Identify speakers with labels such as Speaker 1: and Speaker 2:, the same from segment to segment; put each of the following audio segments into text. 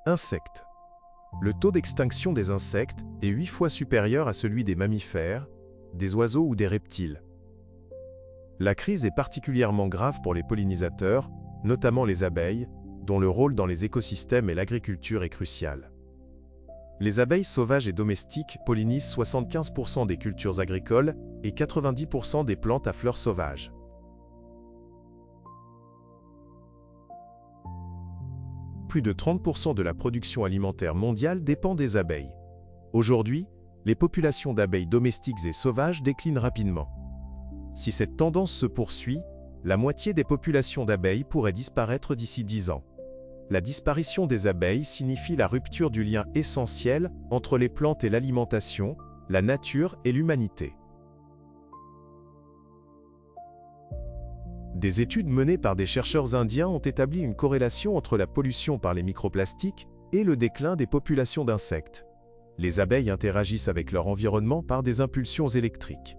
Speaker 1: Insectes. Le taux d'extinction des insectes est 8 fois supérieur à celui des mammifères, des oiseaux ou des reptiles. La crise est particulièrement grave pour les pollinisateurs, notamment les abeilles, dont le rôle dans les écosystèmes et l'agriculture est crucial. Les abeilles sauvages et domestiques pollinisent 75% des cultures agricoles et 90% des plantes à fleurs sauvages. Plus de 30% de la production alimentaire mondiale dépend des abeilles. Aujourd'hui, les populations d'abeilles domestiques et sauvages déclinent rapidement. Si cette tendance se poursuit, la moitié des populations d'abeilles pourrait disparaître d'ici 10 ans. La disparition des abeilles signifie la rupture du lien essentiel entre les plantes et l'alimentation, la nature et l'humanité. Des études menées par des chercheurs indiens ont établi une corrélation entre la pollution par les microplastiques et le déclin des populations d'insectes. Les abeilles interagissent avec leur environnement par des impulsions électriques.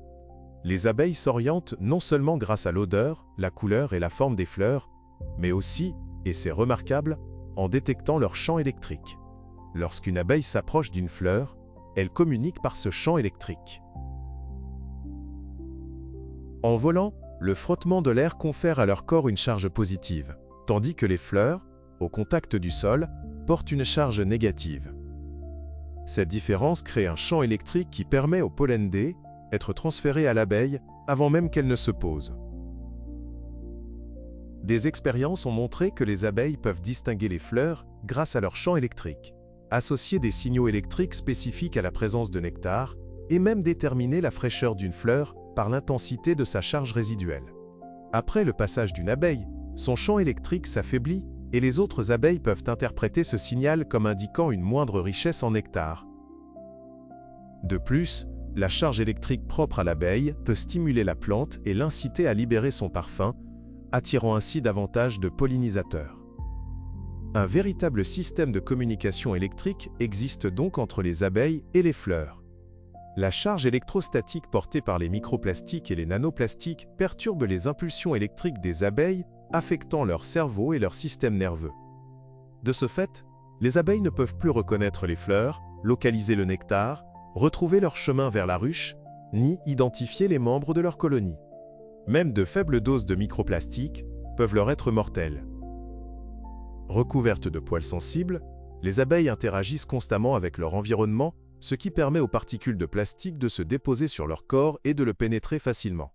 Speaker 1: Les abeilles s'orientent non seulement grâce à l'odeur, la couleur et la forme des fleurs, mais aussi, et c'est remarquable, en détectant leur champ électrique. Lorsqu'une abeille s'approche d'une fleur, elle communique par ce champ électrique. En volant, le frottement de l'air confère à leur corps une charge positive, tandis que les fleurs, au contact du sol, portent une charge négative. Cette différence crée un champ électrique qui permet au pollen d'être transféré à l'abeille avant même qu'elle ne se pose. Des expériences ont montré que les abeilles peuvent distinguer les fleurs grâce à leur champ électrique, associer des signaux électriques spécifiques à la présence de nectar, et même déterminer la fraîcheur d'une fleur par l'intensité de sa charge résiduelle. Après le passage d'une abeille, son champ électrique s'affaiblit et les autres abeilles peuvent interpréter ce signal comme indiquant une moindre richesse en nectar. De plus, la charge électrique propre à l'abeille peut stimuler la plante et l'inciter à libérer son parfum, attirant ainsi davantage de pollinisateurs. Un véritable système de communication électrique existe donc entre les abeilles et les fleurs. La charge électrostatique portée par les microplastiques et les nanoplastiques perturbe les impulsions électriques des abeilles, affectant leur cerveau et leur système nerveux. De ce fait, les abeilles ne peuvent plus reconnaître les fleurs, localiser le nectar, retrouver leur chemin vers la ruche, ni identifier les membres de leur colonie. Même de faibles doses de microplastiques peuvent leur être mortelles. Recouvertes de poils sensibles, les abeilles interagissent constamment avec leur environnement, ce qui permet aux particules de plastique de se déposer sur leur corps et de le pénétrer facilement.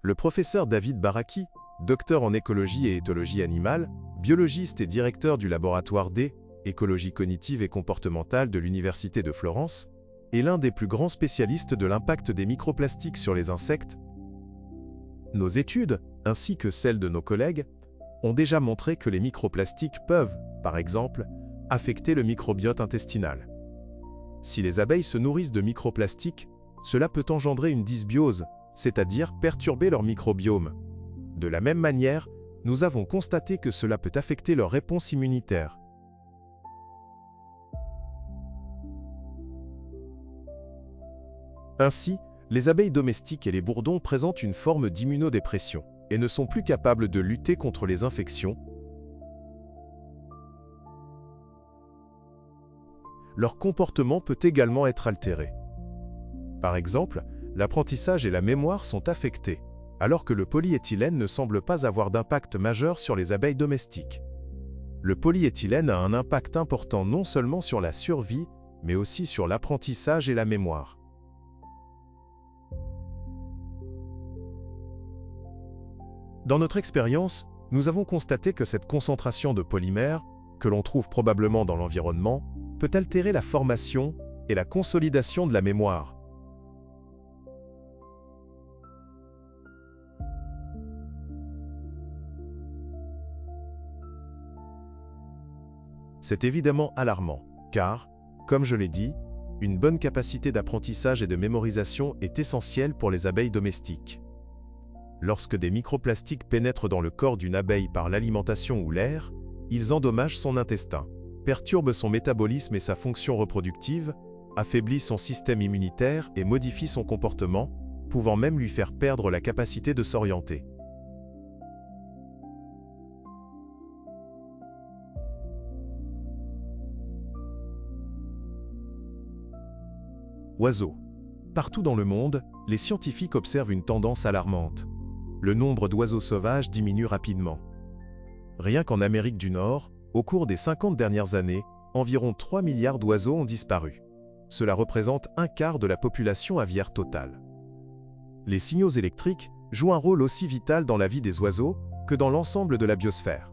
Speaker 1: Le professeur David Baraki, docteur en écologie et éthologie animale, biologiste et directeur du laboratoire Écologie cognitive et comportementale de l'Université de Florence, est l'un des plus grands spécialistes de l'impact des microplastiques sur les insectes. Nos études, ainsi que celles de nos collègues, ont déjà montré que les microplastiques peuvent, par exemple, affecter le microbiote intestinal. Si les abeilles se nourrissent de microplastiques, cela peut engendrer une dysbiose, c'est-à-dire perturber leur microbiome. De la même manière, nous avons constaté que cela peut affecter leur réponse immunitaire. Ainsi, les abeilles domestiques et les bourdons présentent une forme d'immunodépression et ne sont plus capables de lutter contre les infections. Leur comportement peut également être altéré. Par exemple, l'apprentissage et la mémoire sont affectés, alors que le polyéthylène ne semble pas avoir d'impact majeur sur les abeilles domestiques. Le polyéthylène a un impact important non seulement sur la survie, mais aussi sur l'apprentissage et la mémoire. Dans notre expérience, nous avons constaté que cette concentration de polymères, que l'on trouve probablement dans l'environnement, peut altérer la formation et la consolidation de la mémoire. C'est évidemment alarmant, car, comme je l'ai dit, une bonne capacité d'apprentissage et de mémorisation est essentielle pour les abeilles domestiques. Lorsque des microplastiques pénètrent dans le corps d'une abeille par l'alimentation ou l'air, ils endommagent son intestin, perturbent son métabolisme et sa fonction reproductive, affaiblissent son système immunitaire et modifient son comportement, pouvant même lui faire perdre la capacité de s'orienter. Oiseaux. Partout dans le monde, les scientifiques observent une tendance alarmante. Le nombre d'oiseaux sauvages diminue rapidement. Rien qu'en Amérique du Nord, au cours des 50 dernières années, environ 3 milliards d'oiseaux ont disparu. Cela représente un quart de la population aviaire totale. Les signaux électriques jouent un rôle aussi vital dans la vie des oiseaux que dans l'ensemble de la biosphère.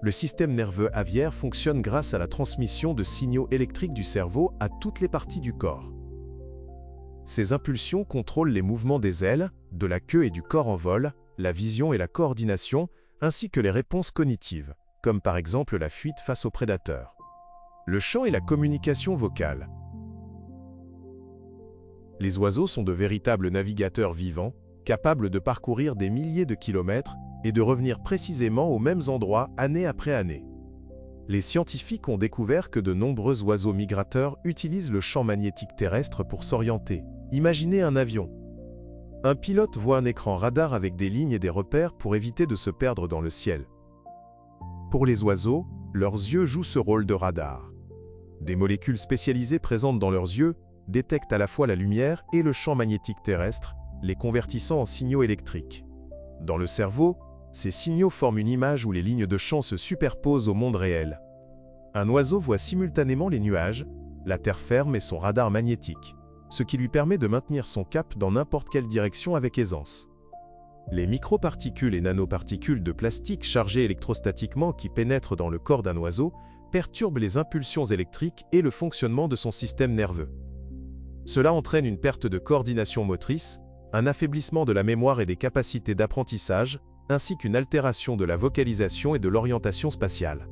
Speaker 1: Le système nerveux aviaire fonctionne grâce à la transmission de signaux électriques du cerveau à toutes les parties du corps. Ces impulsions contrôlent les mouvements des ailes, de la queue et du corps en vol, la vision et la coordination, ainsi que les réponses cognitives, comme par exemple la fuite face aux prédateurs. Le chant et la communication vocale. Les oiseaux sont de véritables navigateurs vivants, capables de parcourir des milliers de kilomètres et de revenir précisément aux mêmes endroits année après année. Les scientifiques ont découvert que de nombreux oiseaux migrateurs utilisent le champ magnétique terrestre pour s'orienter. Imaginez un avion. Un pilote voit un écran radar avec des lignes et des repères pour éviter de se perdre dans le ciel. Pour les oiseaux, leurs yeux jouent ce rôle de radar. Des molécules spécialisées présentes dans leurs yeux détectent à la fois la lumière et le champ magnétique terrestre, les convertissant en signaux électriques. Dans le cerveau, ces signaux forment une image où les lignes de champ se superposent au monde réel. Un oiseau voit simultanément les nuages, la terre ferme et son radar magnétique, ce qui lui permet de maintenir son cap dans n'importe quelle direction avec aisance. Les microparticules et nanoparticules de plastique chargées électrostatiquement qui pénètrent dans le corps d'un oiseau perturbent les impulsions électriques et le fonctionnement de son système nerveux. Cela entraîne une perte de coordination motrice, un affaiblissement de la mémoire et des capacités d'apprentissage, ainsi qu'une altération de la vocalisation et de l'orientation spatiale.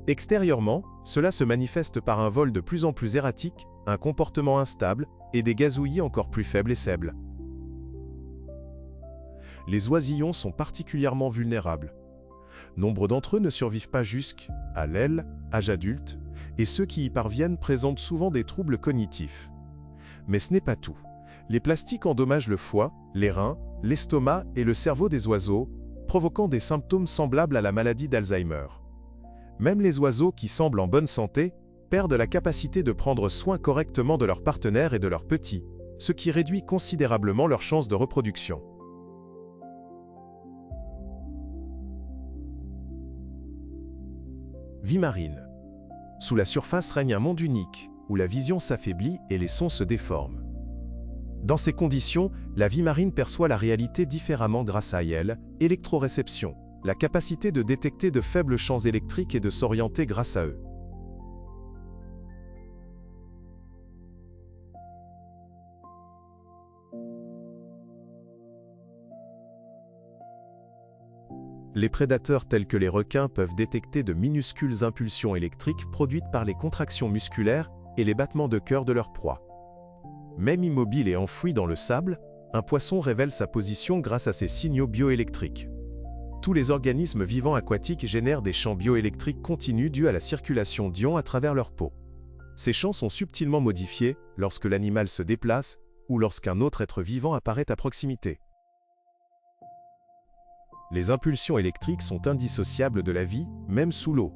Speaker 1: Extérieurement, cela se manifeste par un vol de plus en plus erratique, un comportement instable et des gazouillis encore plus faibles et saibles. Les oisillons sont particulièrement vulnérables. Nombre d'entre eux ne survivent pas jusqu'à l'âge adulte, et ceux qui y parviennent présentent souvent des troubles cognitifs. Mais ce n'est pas tout. Les plastiques endommagent le foie, les reins, l'estomac et le cerveau des oiseaux, provoquant des symptômes semblables à la maladie d'Alzheimer. Même les oiseaux qui semblent en bonne santé perdent la capacité de prendre soin correctement de leurs partenaires et de leurs petits, ce qui réduit considérablement leurs chances de reproduction. Vie marine. Sous la surface règne un monde unique, où la vision s'affaiblit et les sons se déforment. Dans ces conditions, la vie marine perçoit la réalité différemment grâce à elle, électroréception, la capacité de détecter de faibles champs électriques et de s'orienter grâce à eux. Les prédateurs tels que les requins peuvent détecter de minuscules impulsions électriques produites par les contractions musculaires et les battements de cœur de leur proie. Même immobile et enfoui dans le sable, un poisson révèle sa position grâce à ses signaux bioélectriques. Tous les organismes vivants aquatiques génèrent des champs bioélectriques continus dus à la circulation d'ions à travers leur peau. Ces champs sont subtilement modifiés lorsque l'animal se déplace ou lorsqu'un autre être vivant apparaît à proximité. Les impulsions électriques sont indissociables de la vie, même sous l'eau.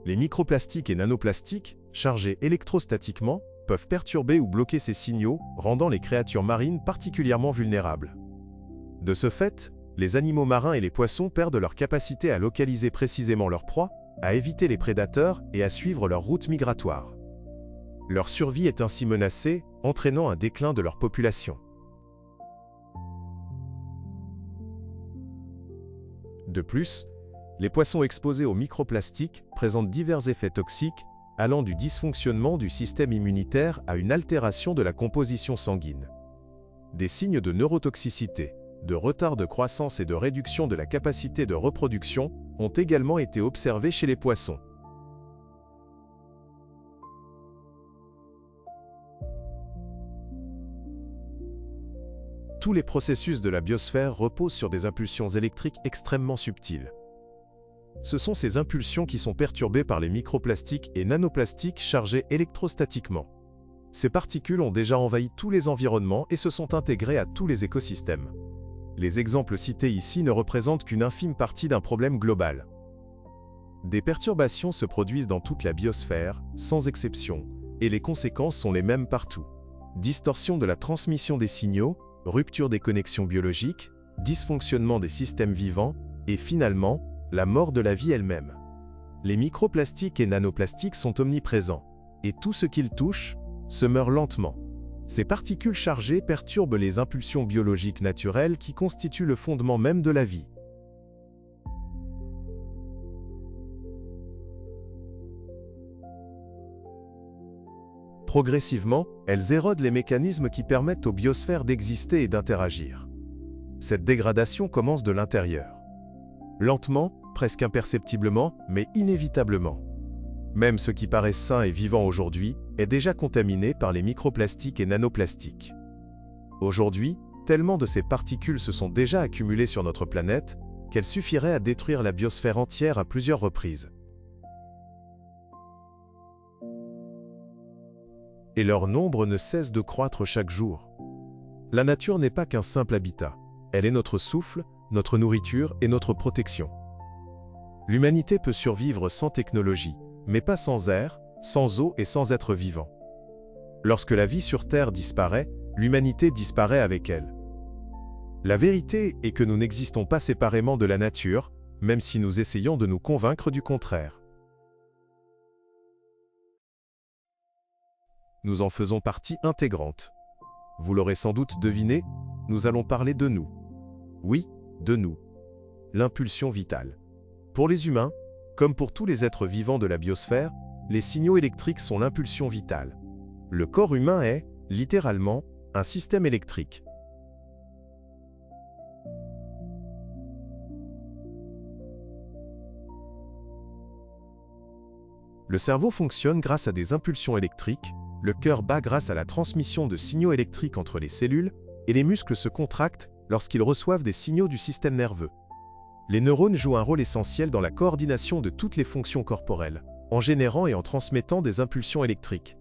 Speaker 1: Les microplastiques et nanoplastiques, chargés électrostatiquement, peuvent perturber ou bloquer ces signaux, rendant les créatures marines particulièrement vulnérables. De ce fait, les animaux marins et les poissons perdent leur capacité à localiser précisément leur proie, à éviter les prédateurs et à suivre leur route migratoire. Leur survie est ainsi menacée, entraînant un déclin de leur population. De plus, les poissons exposés aux microplastiques présentent divers effets toxiques, allant du dysfonctionnement du système immunitaire à une altération de la composition sanguine. Des signes de neurotoxicité, de retard de croissance et de réduction de la capacité de reproduction ont également été observés chez les poissons. Tous les processus de la biosphère reposent sur des impulsions électriques extrêmement subtiles. Ce sont ces impulsions qui sont perturbées par les microplastiques et nanoplastiques chargés électrostatiquement. Ces particules ont déjà envahi tous les environnements et se sont intégrées à tous les écosystèmes. Les exemples cités ici ne représentent qu'une infime partie d'un problème global. Des perturbations se produisent dans toute la biosphère, sans exception, et les conséquences sont les mêmes partout. Distorsion de la transmission des signaux, rupture des connexions biologiques, dysfonctionnement des systèmes vivants, et finalement, la mort de la vie elle-même. Les microplastiques et nanoplastiques sont omniprésents, et tout ce qu'ils touchent se meurt lentement. Ces particules chargées perturbent les impulsions biologiques naturelles qui constituent le fondement même de la vie. Progressivement, elles érodent les mécanismes qui permettent aux biosphères d'exister et d'interagir. Cette dégradation commence de l'intérieur. Lentement, presque imperceptiblement, mais inévitablement. Même ce qui paraît sain et vivant aujourd'hui est déjà contaminé par les microplastiques et nanoplastiques. Aujourd'hui, tellement de ces particules se sont déjà accumulées sur notre planète qu'elles suffiraient à détruire la biosphère entière à plusieurs reprises. Et leur nombre ne cesse de croître chaque jour. La nature n'est pas qu'un simple habitat. Elle est notre souffle, notre nourriture et notre protection. L'humanité peut survivre sans technologie, mais pas sans air, sans eau et sans être vivant. Lorsque la vie sur Terre disparaît, l'humanité disparaît avec elle. La vérité est que nous n'existons pas séparément de la nature, même si nous essayons de nous convaincre du contraire. Nous en faisons partie intégrante. Vous l'aurez sans doute deviné, nous allons parler de nous. Oui, de nous. L'impulsion vitale. Pour les humains, comme pour tous les êtres vivants de la biosphère, les signaux électriques sont l'impulsion vitale. Le corps humain est, littéralement, un système électrique. Le cerveau fonctionne grâce à des impulsions électriques, le cœur bat grâce à la transmission de signaux électriques entre les cellules, et les muscles se contractent lorsqu'ils reçoivent des signaux du système nerveux. Les neurones jouent un rôle essentiel dans la coordination de toutes les fonctions corporelles, en générant et en transmettant des impulsions électriques.